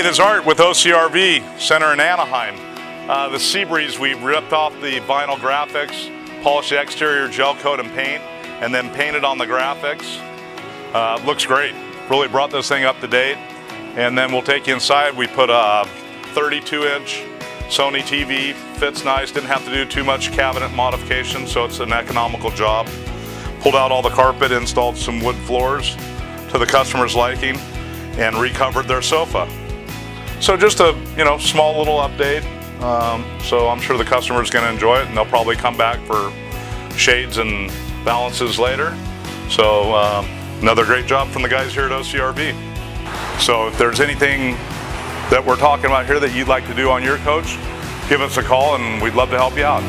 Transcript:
this is Art with OCRVCenter in Anaheim. The Seabreeze, we ripped off the vinyl graphics, polished the exterior gel coat and paint, and then painted on the graphics. Looks great. Really brought this thing up to date. And then we'll take you inside. We put a 32-inch Sony TV, fits nice, didn't have to do too much cabinet modification, so it's an economical job. Pulled out all the carpet, installed some wood floors to the customer's liking, and recovered their sofa. So just a small little update. So I'm sure the customer's going to enjoy it, and they'll probably come back for shades and balances later. So another great job from the guys here at OCRV. So if there's anything that we're talking about here that you'd like to do on your coach, give us a call and we'd love to help you out.